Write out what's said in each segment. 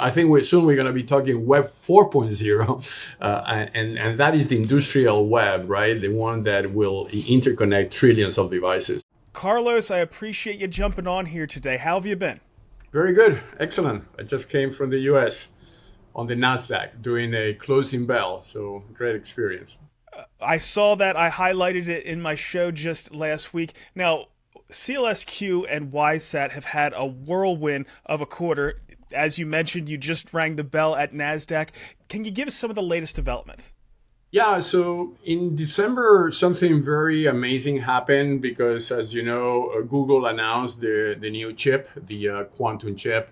I think we're going to be talking Web 4.0, and that is the industrial web, right? The one that will interconnect trillions of devices. Carlos, I appreciate you jumping on here today. How have you been? Very good, excellent. I just came from the U.S. on the Nasdaq doing a closing bell, so great experience. I saw that. I highlighted it in my show just last week. Now, SealSQ and YSAT have had a whirlwind of a quarter. As you mentioned, you just rang the bell at NASDAQ. Can you give us some of the latest developments? Yeah, so in December, something very amazing happened because, as you know, Google announced the new chip, the quantum chip.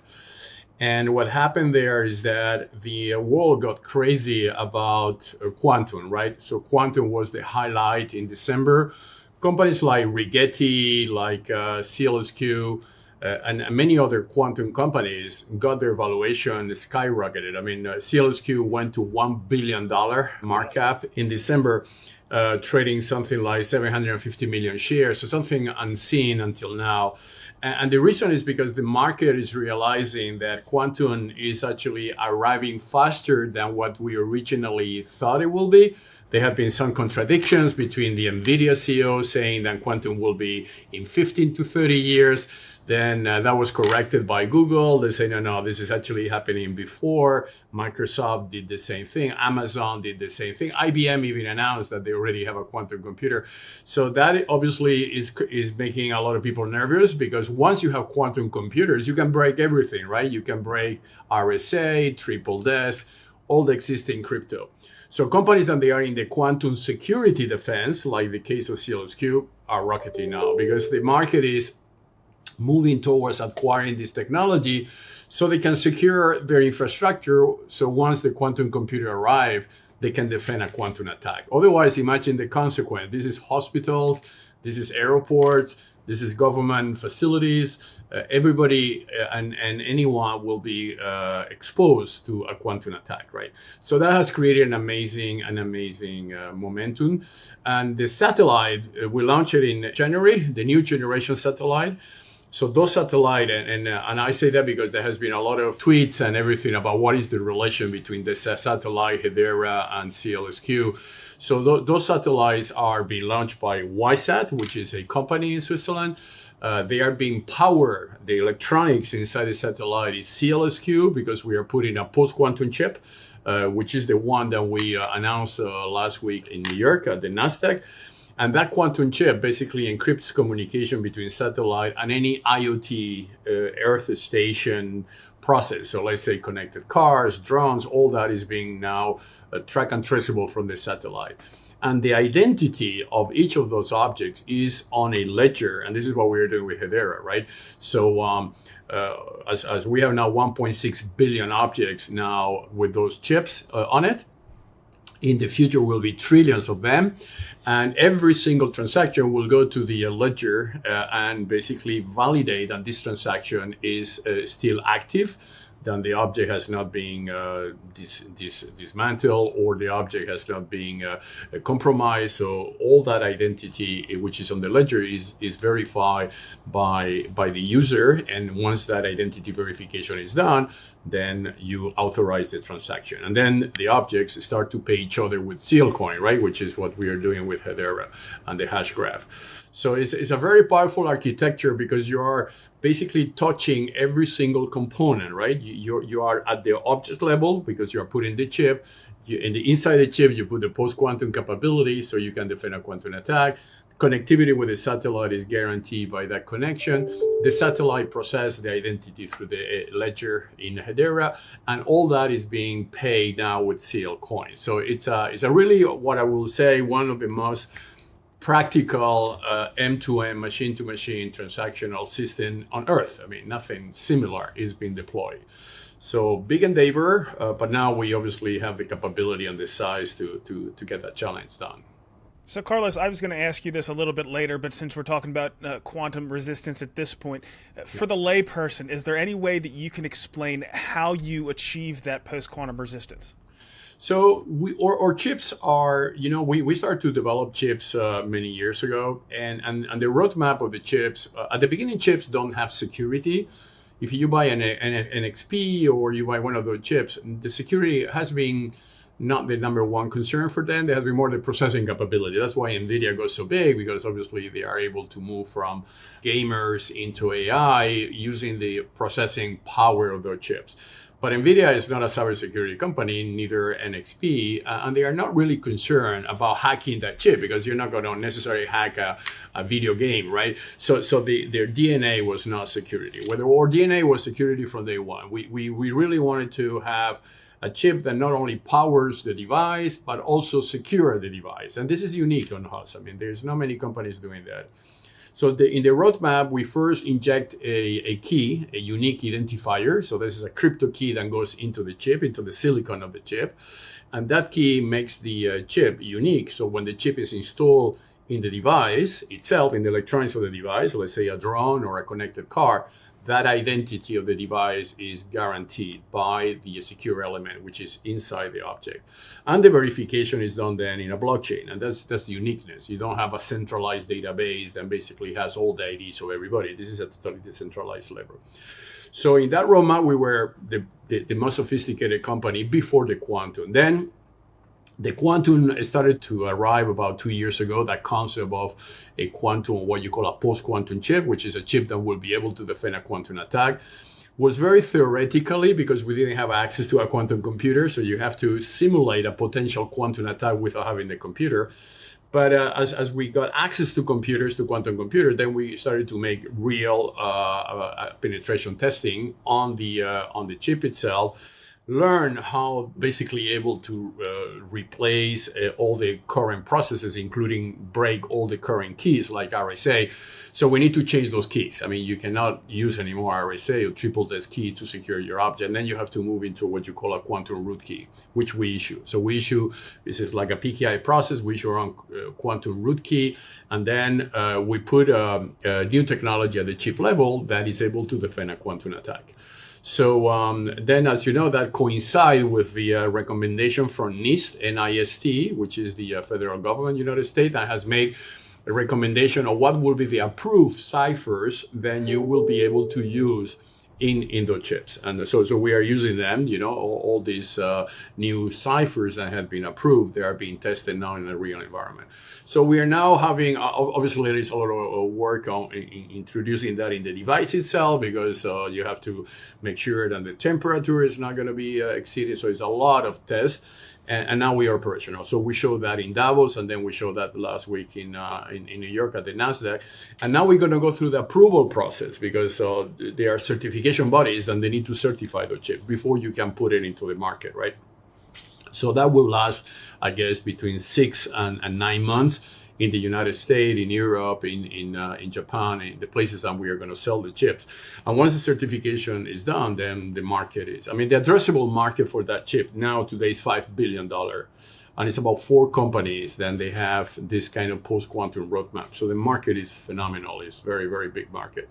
And what happened there is that the world got crazy about quantum, right? So quantum was the highlight in December. Companies like Rigetti, like SealSQ, and many other quantum companies got their valuation skyrocketed. I mean, SealSQ went to $1 billion market cap in December, trading something like 750 million shares, so something unseen until now. And the reason is because the market is realizing that quantum is actually arriving faster than what we originally thought it will be. There have been some contradictions between the NVIDIA CEO saying that quantum will be in 15 to 30 years. Then that was corrected by Google. They say, no, this is actually happening before. Microsoft did the same thing. Amazon did the same thing. IBM even announced that they already have a quantum computer. So that obviously is making a lot of people nervous, because once you have quantum computers, you can break everything, right? You can break RSA, triple desk, all the existing crypto. So companies that they are in the quantum security defense, like the case of SealSQ, are rocketing now because the market is moving towards acquiring this technology so they can secure their infrastructure. So once the quantum computer arrive, they can defend a quantum attack. Otherwise, imagine the consequence. This is hospitals, this is airports, this is government facilities. Everybody and anyone will be exposed to a quantum attack, right? So that has created an amazing momentum. And the satellite, we launched it in January, the new generation satellite. So those satellite, and I say that because there has been a lot of tweets and everything about what is the relation between the satellite, Hedera, and SealSQ. So those satellites are being launched by YSAT, which is a company in Switzerland. They are being powered. The electronics inside the satellite is SealSQ, because we are putting a post-quantum chip, which is the one that we announced last week in New York at the Nasdaq. And that quantum chip basically encrypts communication between satellite and any IoT Earth station process. So let's say connected cars, drones, all that is being now track and traceable from the satellite. And the identity of each of those objects is on a ledger. And this is what we're doing with Hedera, right? So as we have now 1.6 billion objects now with those chips on it, in the future will be trillions of them, and every single transaction will go to the ledger and basically validate that this transaction is still active, then the object has not been dismantled, or the object has not been compromised. So all that identity which is on the ledger is verified by the user, and once that identity verification is done, then you authorize the transaction, and then the objects start to pay each other with Sealcoin, right? Which is what we are doing with Hedera and the hash graph. So it's a very powerful architecture, because you are basically touching every single component, right? You are at the object level because you are putting the chip. Inside the chip, you put the post-quantum capability, so you can defend a quantum attack. Connectivity with the satellite is guaranteed by that connection. The satellite processes the identity through the ledger in Hedera, and all that is being paid now with Sealcoin. So it's a really, what I will say, one of the most practical M2M, machine-to-machine transactional system on Earth. I mean, nothing similar is being deployed. So big endeavor, but now we obviously have the capability and the size to get that challenge done. So, Carlos, I was going to ask you this a little bit later, but since we're talking about quantum resistance at this point, for the layperson, is there any way that you can explain how you achieve that post-quantum resistance? So our chips are, we started to develop chips many years ago, and the roadmap of the chips, at the beginning, chips don't have security. if you buy an XP or you buy one of those chips, the security has been not the number one concern for them. They have been more the processing capability. That's why NVIDIA goes so big, because obviously they are able to move from gamers into AI using the processing power of their chips. But NVIDIA is not a cybersecurity company, neither NXP, and they are not really concerned about hacking that chip, because you're not going to necessarily hack a video game, right? So their DNA was not security. Whether our DNA was security from day one. We really wanted to have a chip that not only powers the device, but also secure the device. And this is unique on us. I mean, there's not many companies doing that. So in the roadmap, we first inject a key, a unique identifier. So this is a crypto key that goes into the chip, into the silicon of the chip. And that key makes the chip unique. So when the chip is installed in the device itself, in the electronics of the device, let's say a drone or a connected car, that identity of the device is guaranteed by the secure element, which is inside the object. And the verification is done then in a blockchain. And that's the uniqueness. You don't have a centralized database that basically has all the IDs of everybody. This is a totally decentralized level. So in that roadmap, we were the most sophisticated company before the quantum. Then the quantum started to arrive about 2 years ago, that concept of a quantum, what you call a post-quantum chip, which is a chip that will be able to defend a quantum attack. Was very theoretically, because we didn't have access to a quantum computer, so you have to simulate a potential quantum attack without having the computer. But as we got access to computers, to quantum computers, then we started to make real penetration testing on the chip itself, learn how basically able to replace all the current processes, including break all the current keys like RSA. So we need to change those keys. I mean, you cannot use anymore RSA or triple this key to secure your object. And then you have to move into what you call a quantum root key, which we issue. So we issue, this is like a PKI process, we issue our own quantum root key. And then we put a new technology at the chip level that is able to defend a quantum attack. So then, as you know, that coincides with the recommendation from NIST, which is the federal government of the United States, that has made a recommendation of what will be the approved ciphers then you will be able to use in those chips. And so we are using them, you know, all these new ciphers that have been approved, they are being tested now in a real environment. So we are now having, obviously there is a lot of work on introducing that in the device itself, because you have to make sure that the temperature is not going to be exceeded. So it's a lot of tests. And now we are operational. So we showed that in Davos, and then we showed that last week in New York at the NASDAQ. And now we're going to go through the approval process, because there are certification bodies and they need to certify the chip before you can put it into the market, right? So that will last, I guess, between 6 and 9 months in the United States, in Europe, in Japan, in the places that we are going to sell the chips. And once the certification is done, then the market is, I mean, the addressable market for that chip now today is $5 billion. And it's about 4 companies, then they have this kind of post-quantum roadmap. So the market is phenomenal. It's very, very big market.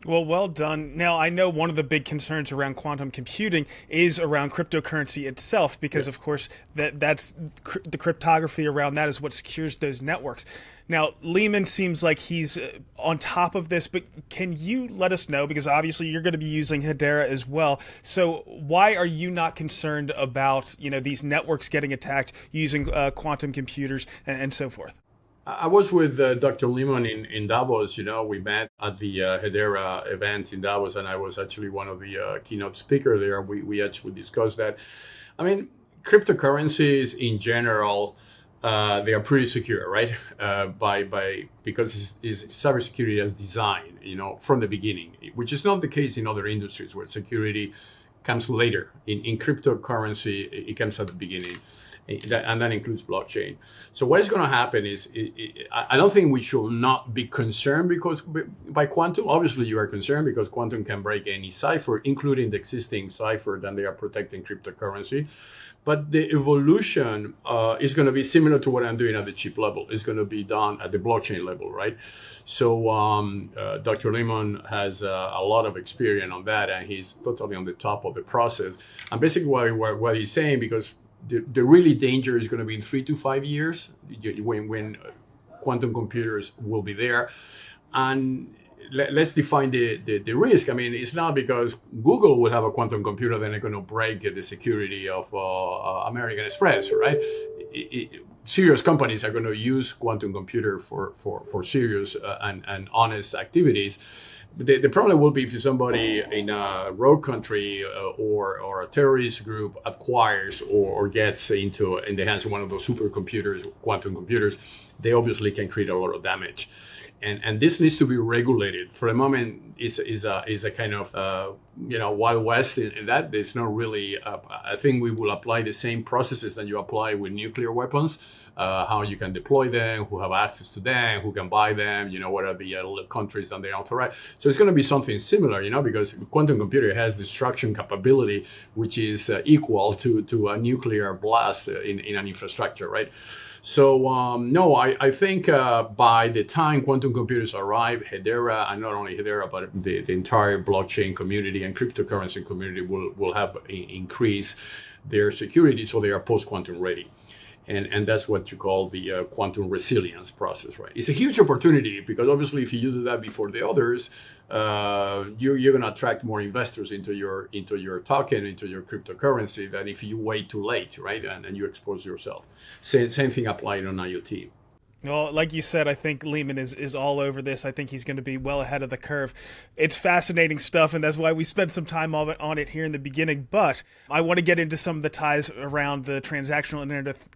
Well done. Now, I know one of the big concerns around quantum computing is around cryptocurrency itself, because, of course, that's the cryptography around that is what secures those networks. Now, Lehman seems like he's on top of this, but can you let us know, because obviously you're going to be using Hedera as well, so why are you not concerned about, you know, these networks getting attacked using quantum computers and so forth? I was with Dr. Lehman in Davos. You know, we met at the Hedera event in Davos, and I was actually one of the keynote speakers there. We actually discussed that. I mean, cryptocurrencies in general, they are pretty secure, right? Because it's cybersecurity as designed, you know, from the beginning, which is not the case in other industries where security comes later. In cryptocurrency, it comes at the beginning. And that includes blockchain. So what is going to happen is, I don't think we should not be concerned because by quantum. Obviously, you are concerned because quantum can break any cipher, including the existing cipher that they are protecting cryptocurrency. But the evolution is going to be similar to what I'm doing at the chip level. It's going to be done at the blockchain level, right? So Dr. Lehman has a lot of experience on that, and he's totally on the top of the process. And basically what he's saying, because the really danger is going to be in 3 to 5 years when quantum computers will be there. And let's define the risk. I mean, it's not because Google will have a quantum computer then they're going to break the security of American Express, right? Serious companies are going to use quantum computer for serious and honest activities. The problem will be if somebody in a rogue country or a terrorist group acquires or gets in the hands of one of those supercomputers, quantum computers, they obviously can create a lot of damage. And this needs to be regulated. For the moment, is a kind of Wild West in that. There's not really. I think we will apply the same processes that you apply with nuclear weapons. How you can deploy them, who have access to them, who can buy them. What are the countries that they authorize. So it's going to be something similar, because quantum computer has destruction capability, which is equal to a nuclear blast in an infrastructure, right? So no, I think by the time quantum computers arrive, Hedera, and not only Hedera, but the entire blockchain community and cryptocurrency community will have increased their security, so they are post-quantum ready. And that's what you call the quantum resilience process, right? It's a huge opportunity because obviously if you do that before the others, you're going to attract more investors into your token, into your cryptocurrency than if you wait too late, right? And you expose yourself. Same thing applying on IoT. Well, like you said, I think Lehman is all over this. I think he's going to be well ahead of the curve. It's fascinating stuff, and that's why we spent some time on it here in the beginning. But I want to get into some of the ties around the transactional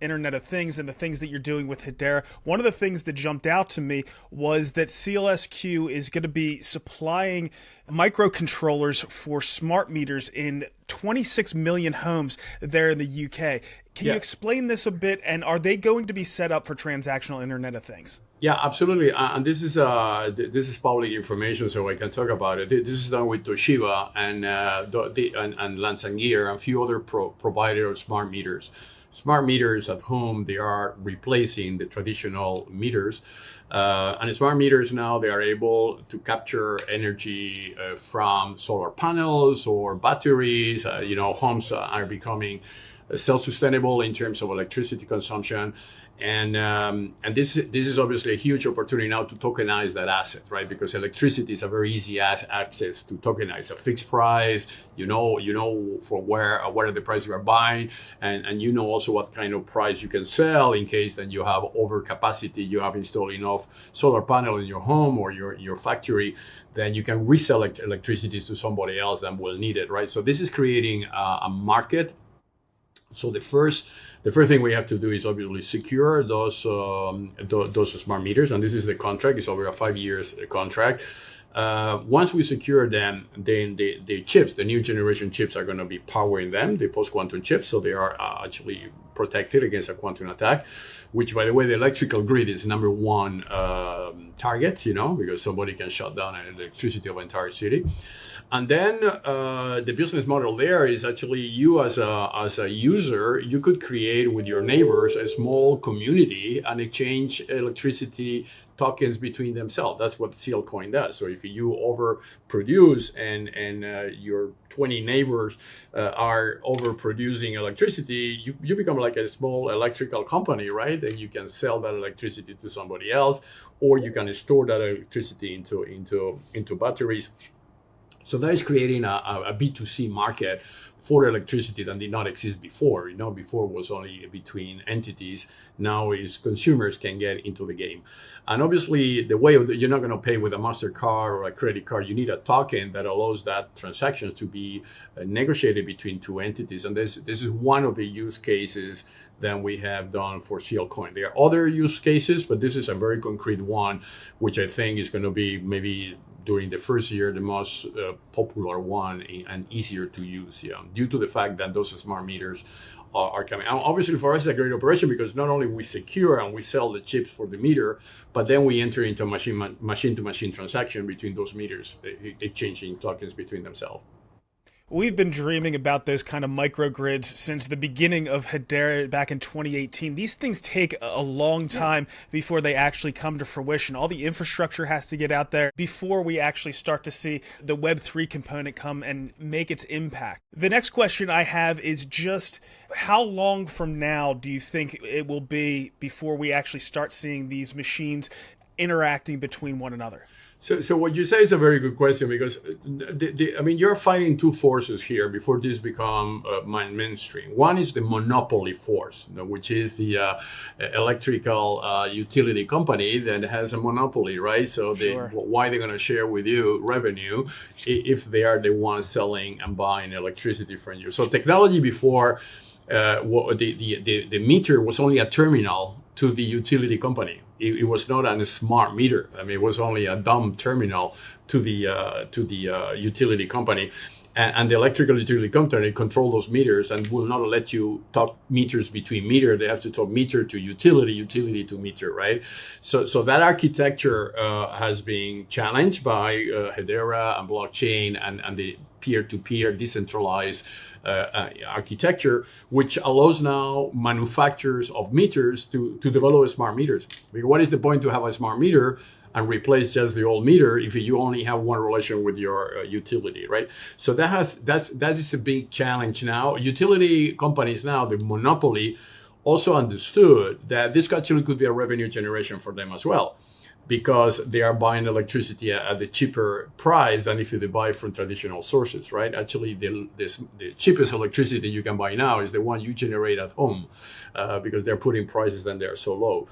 Internet of Things and the things that you're doing with Hedera. One of the things that jumped out to me was that SealSQ is going to be supplying microcontrollers for smart meters in 26 million homes there in the UK. Can you explain this a bit? And are they going to be set up for transactional Internet of Things? Yeah, absolutely. And this is public information, so I can talk about it. This is done with Toshiba and Lansangier and a few other providers of smart meters. Smart meters at home, they are replacing the traditional meters. And smart meters now, they are able to capture energy from solar panels or batteries. Homes are becoming self-sustainable in terms of electricity consumption, and this is obviously a huge opportunity now to tokenize that asset, right? Because electricity is a very easy access to tokenize a fixed price. You know for what are the price you are buying, and you know also what kind of price you can sell in case that you have overcapacity. You have installed enough solar panel in your home or your factory, then you can resell electricity to somebody else that will need it, right? So this is creating a market. So the first thing we have to do is obviously secure those smart meters, and this is the contract. It's over a 5 years contract. Once we secure them, then the chips, the new generation chips, are going to be powering them, the post-quantum chips, so they are actually protected against a quantum attack. Which, by the way, the electrical grid is number one target, because somebody can shut down the electricity of an entire city. And then the business model there is actually you as a user, you could create with your neighbors a small community and exchange electricity tokens between themselves. That's what Sealcoin does. So if you overproduce and your 20 neighbors are overproducing electricity, you become like a small electrical company, right? And you can sell that electricity to somebody else, or you can store that electricity into batteries. So that is creating a B2C market for electricity that did not exist before. Before was only between entities. Now is consumers can get into the game. And obviously, the way you're not going to pay with a MasterCard or a credit card. You need a token that allows that transactions to be negotiated between two entities. And this is one of the use cases that we have done for Sealcoin. There are other use cases, but this is a very concrete one, which I think is going to be maybe during the first year the most popular one and easier to use, due to the fact that those smart meters are coming. And obviously for us it's a great operation because not only we secure and we sell the chips for the meter, but then we enter into machine-to-machine transaction between those meters, exchanging tokens between themselves. We've been dreaming about those kind of microgrids since the beginning of Hedera back in 2018. These things take a long time before they actually come to fruition. All the infrastructure has to get out there before we actually start to see the Web3 component come and make its impact. The next question I have is just how long from now do you think it will be before we actually start seeing these machines interacting between one another? So what you say is a very good question because I mean you're fighting two forces here before this become mainstream. One is the monopoly force, which is the electrical utility company that has a monopoly, right? So Sure. why they're going to share with you revenue if they are the ones selling and buying electricity from you? So technology before the meter was only a terminal to the utility company. It was not a smart meter. I mean, it was only a dumb terminal to the utility company. And the electrical utility company control those meters and will not let you talk meters between meter. They have to talk meter to utility, utility to meter, right? So that architecture has been challenged by Hedera and blockchain and the peer-to-peer decentralized architecture, which allows now manufacturers of meters to develop smart meters. Because what is the point to have a smart meter and replace just the old meter if you only have one relation with your utility, right? So that is a big challenge now. Utility companies now, the monopoly, also understood that this actually could be a revenue generation for them as well, because they are buying electricity at a cheaper price than if they buy from traditional sources, right? Actually, the cheapest electricity you can buy now is the one you generate at home, because they're putting prices then they're so low.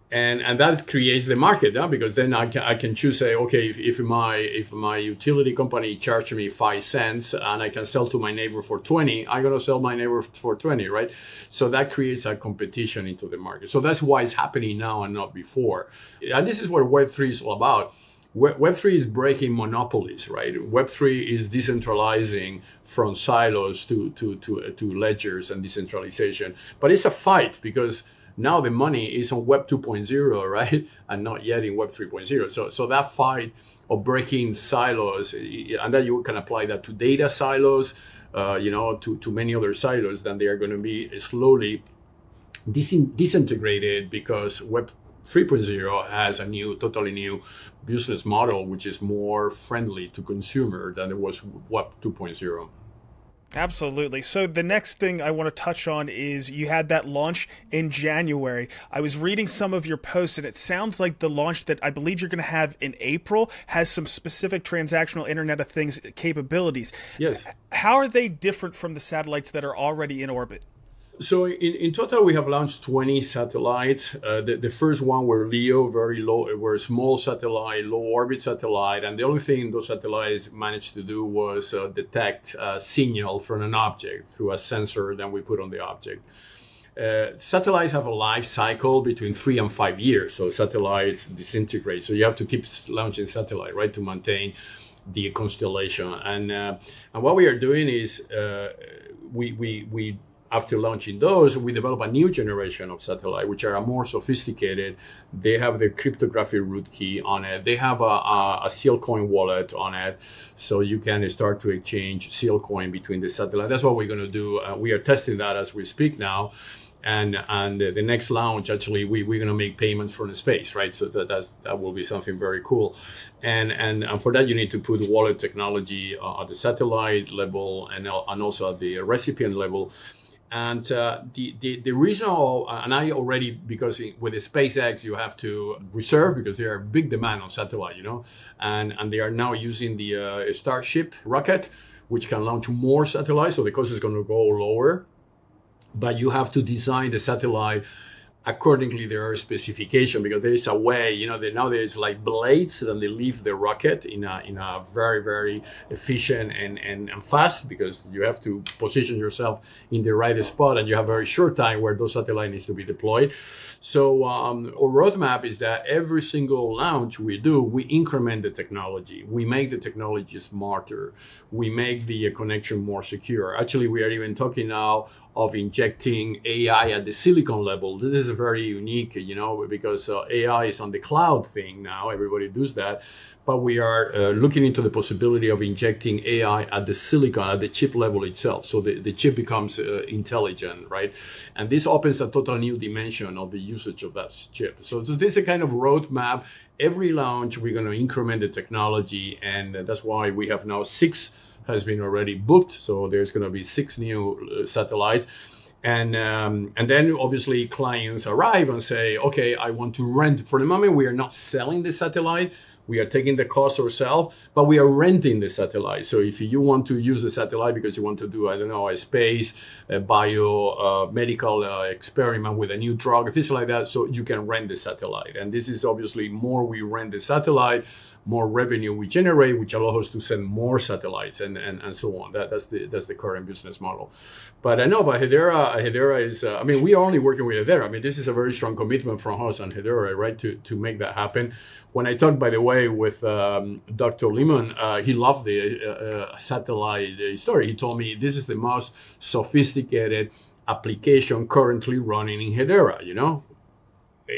And that creates the market, because then I can choose, say, okay, if my utility company charged me 5 cents and I can sell to my neighbor for 20, I'm gonna sell my neighbor for 20, right? So that creates a competition into the market. So that's why it's happening now and not before. And this is what Web3 is all about. Web3 is breaking monopolies, right? Web3 is decentralizing from silos to ledgers and decentralization. But it's a fight because now the money is on Web 2.0, right? And not yet in Web 3.0. So that fight of breaking silos, and then you can apply that to data silos, to many other silos, then they are going to be slowly disintegrated because Web 3.0 has a totally new business model, which is more friendly to consumer than it was Web 2.0. Absolutely. So the next thing I want to touch on is you had that launch in January. I was reading some of your posts, and it sounds like the launch that I believe you're going to have in April has some specific transactional Internet of Things capabilities. Yes. How are they different from the satellites that are already in orbit? So in total, we have launched 20 satellites. The first one were LEO, very low, were a small satellite, low orbit satellite. And the only thing those satellites managed to do was detect a signal from an object through a sensor that we put on the object. Satellites have a life cycle between 3 and 5 years. So satellites disintegrate. So you have to keep launching satellite, right, to maintain the constellation. And what we are doing is we after launching those, we develop a new generation of satellite, which are more sophisticated. They have the cryptographic root key on it. They have a Sealcoin wallet on it, so you can start to exchange Sealcoin between the satellite. That's what we're going to do. We are testing that as we speak now. And the next launch, actually, we're going to make payments from the space, right? So that will be something very cool. And for that, you need to put wallet technology at the satellite level and also at the recipient level. And the reason, and I already, because with the SpaceX, you have to reserve because there are big demand on satellite, and they are now using the Starship rocket, which can launch more satellites. So the cost is going to go lower, but you have to design the satellite accordingly their specification, because there is a way, now there's like blades and they leave the rocket in a very, very efficient and fast, because you have to position yourself in the right spot and you have a very short time where those satellite needs to be deployed. So our roadmap is that every single launch we do, we increment the technology. We make the technology smarter. We make the connection more secure. Actually, we are even talking now of injecting AI at the silicon level. This is very unique, because AI is on the cloud thing now. Everybody does that. But we are looking into the possibility of injecting AI at the silicon, at the chip level itself. So the chip becomes intelligent, right? And this opens a total new dimension of the usage of that chip. So this is a kind of roadmap. Every launch, we're going to increment the technology. And that's why we have now 6 has been already booked. So there's going to be 6 new satellites. And then obviously clients arrive and say, okay, I want to rent. For the moment, we are not selling the satellite. We are taking the cost ourselves, but we are renting the satellite. So if you want to use the satellite because you want to do, I don't know, a space, a medical experiment with a new drug, things like that, so you can rent the satellite. And this is obviously more we rent the satellite, more revenue we generate, which allows us to send more satellites and so on. That's the current business model. But I know, but Hedera is, I mean, we are only working with Hedera. I mean, this is a very strong commitment from us and Hedera, right, to make that happen. When I talked, by the way, with Dr. Lemon, he loved the satellite story. He told me this is the most sophisticated application currently running in Hedera,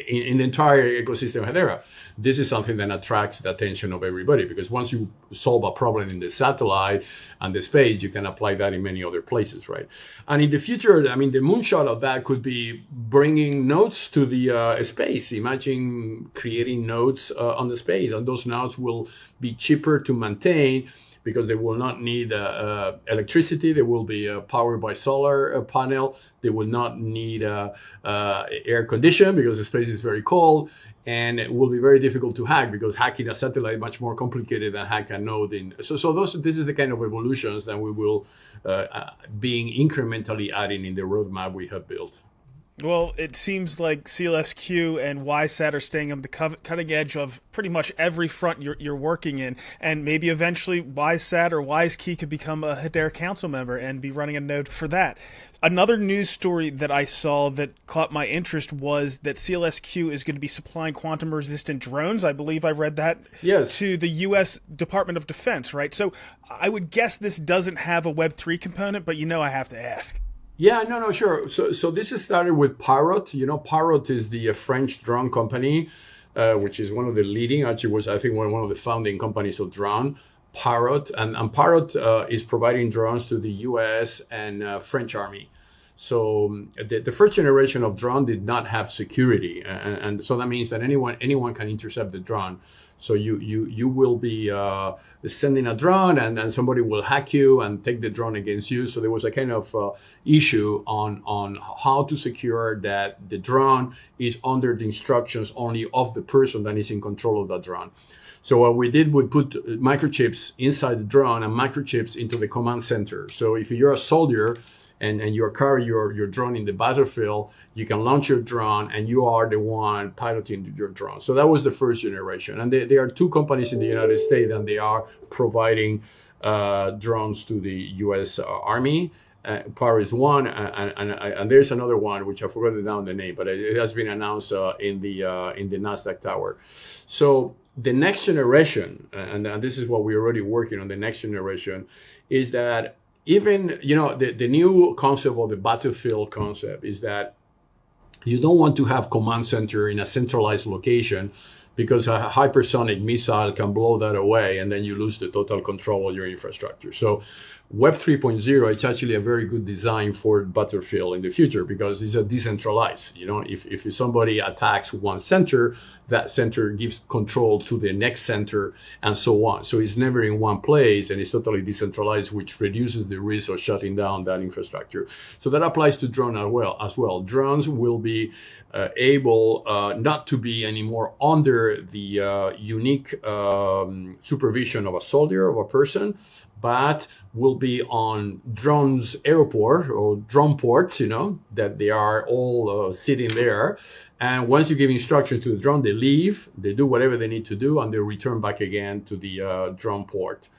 in the entire ecosystem of Hedera. This is something that attracts the attention of everybody, because once you solve a problem in the satellite and the space, you can apply that in many other places, right? And in the future, I mean, the moonshot of that could be bringing nodes to the space. Imagine creating nodes on the space, and those nodes will be cheaper to maintain because they will not need electricity. They will be powered by solar panel. They will not need air condition because the space is very cold, and it will be very difficult to hack because hacking a satellite is much more complicated than hack a node. This is the kind of evolutions that we will being incrementally adding in the roadmap we have built. Well, it seems like SealSQ and WiseSat are staying on the cutting edge of pretty much every front you're working in, and maybe eventually WiseSat or WiseKey could become a Hedera council member and be running a node for that. Another news story that I saw that caught my interest was that SealSQ is going to be supplying quantum-resistant drones. I believe I read that. Yes. To the U.S. Department of Defense, right? So I would guess this doesn't have a Web3 component, but I have to ask. Yeah, no, sure. So this is started with Parrot. Parrot is the French drone company, which is one of the leading, actually was, I think, one of the founding companies of drone, Parrot. And Parrot is providing drones to the US and French Army. So the first generation of drone did not have security. And so that means that anyone can intercept the drone. So you will be sending a drone and somebody will hack you and take the drone against you. So there was a kind of issue on how to secure that the drone is under the instructions only of the person that is in control of that drone. So what we did, we put microchips inside the drone and microchips into the command center. So if you're a soldier and you carry your drone in the battlefield, you can launch your drone and you are the one piloting your drone. So that was the first generation. And there are two companies in the United States, and they are providing drones to the US Army. Parrot is one, and there's another one which I forgot now the name, but it has been announced in the NASDAQ tower. So the next generation, and this is what we're already working on, the next generation, is that even, the new concept of the battlefield concept is that you don't want to have command center in a centralized location, because a hypersonic missile can blow that away and then you lose the total control of your infrastructure. So Web 3.0 is actually a very good design for battlefield in the future, because it's a decentralized. If somebody attacks one center, that center gives control to the next center and so on. So it's never in one place and it's totally decentralized, which reduces the risk of shutting down that infrastructure. So that applies to drone as well. Drones will be able not to be anymore under the unique supervision of a soldier, of a person, but will be on drones airport or drone ports, that they are all sitting there. And once you give instructions to the drone, they leave, they do whatever they need to do, and they return back again to the drone port.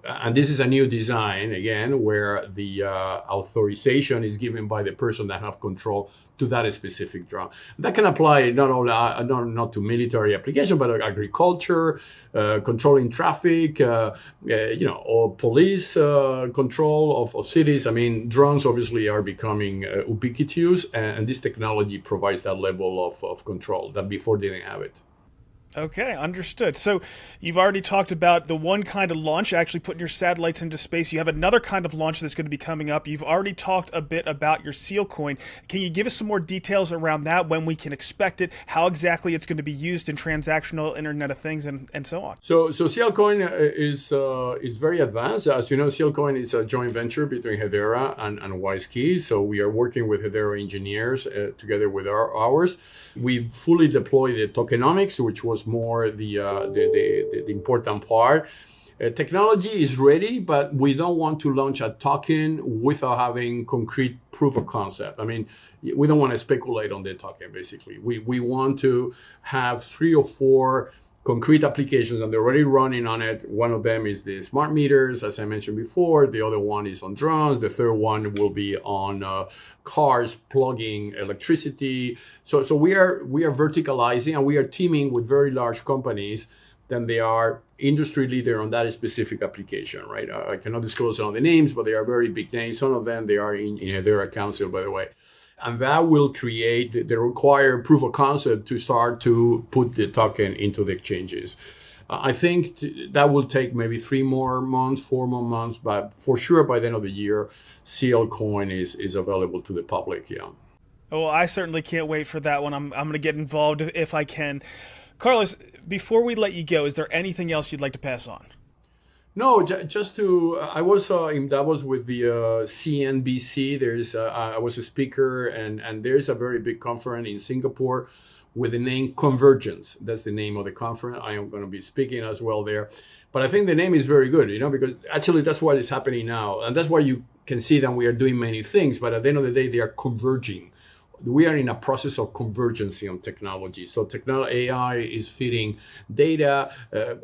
And this is a new design, again, where the authorization is given by the person that have control to that specific drone. That can apply not to military application, but agriculture, controlling traffic, or police control of cities. I mean, drones obviously are becoming ubiquitous, and this technology provides that level of control that before they didn't have it. Okay, understood. So you've already talked about the one kind of launch, actually putting your satellites into space. You have another kind of launch that's going to be coming up. You've already talked a bit about your Sealcoin. Can you give us some more details around that, when we can expect it, how exactly it's going to be used in transactional Internet of Things, and so on? So Sealcoin is very advanced. As you know, Sealcoin is a joint venture between Hedera and WiseKey. So we are working with Hedera engineers together with ours. We fully deployed the tokenomics, which was was more the important part. Technology is ready, but we don't want to launch a token without having concrete proof of concept. I mean, we don't want to speculate on the token, basically. We want to have 3 or 4 concrete applications, and they're already running on it. One of them is the smart meters, as I mentioned before. The other one is on drones. The third one will be on cars plugging electricity. So we are verticalizing, and we are teaming with very large companies. Then they are industry leader on that specific application, right? I cannot disclose all the names, but they are very big names. Some of them, they are in their council, by the way. And that will create the required proof of concept to start to put the token into the exchanges. I think that will take maybe 3 more months, 4 more months, but for sure by the end of the year, Sealcoin is available to the public. Yeah. Well, I certainly can't wait for that one. I'm going to get involved if I can. Carlos, before we let you go, is there anything else you'd like to pass on? No, just to, I was in Davos with the CNBC. I was a speaker, and there's a very big conference in Singapore with the name Convergence. That's the name of the conference. I am going to be speaking as well there. But I think the name is very good, because actually that's what is happening now. And that's why you can see that we are doing many things, but at the end of the day, they are converging. We are in a process of convergence on technology. So AI is feeding data,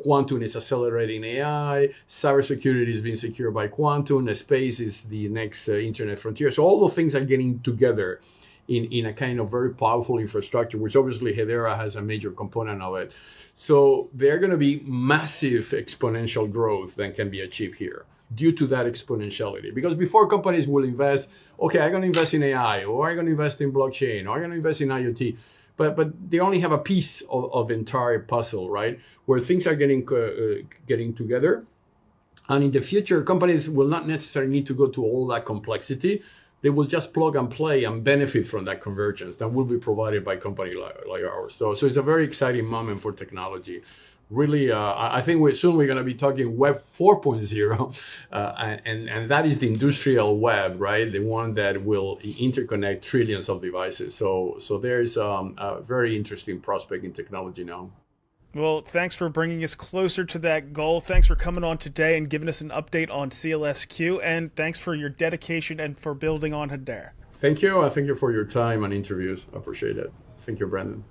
quantum is accelerating AI, cybersecurity is being secured by quantum, space is the next internet frontier. So all those things are getting together in a kind of very powerful infrastructure, which obviously Hedera has a major component of it. So there are going to be massive exponential growth that can be achieved here due to that exponentiality. Because before, companies will invest, okay, I'm going to invest in AI, or I'm going to invest in blockchain, or I'm going to invest in IoT, but they only have a piece of the entire puzzle, right? Where things are getting together. And in the future, companies will not necessarily need to go to all that complexity. They will just plug and play and benefit from that convergence that will be provided by companies like ours. So it's a very exciting moment for technology. Really, I think we're going to be talking Web 4.0, and that is the industrial web, right? The one that will interconnect trillions of devices. So there's a very interesting prospect in technology now. Well, thanks for bringing us closer to that goal. Thanks for coming on today and giving us an update on SealSQ, and thanks for your dedication and for building on Hedera. Thank you. Thank you for your time and interviews. I appreciate it. Thank you, Brandon.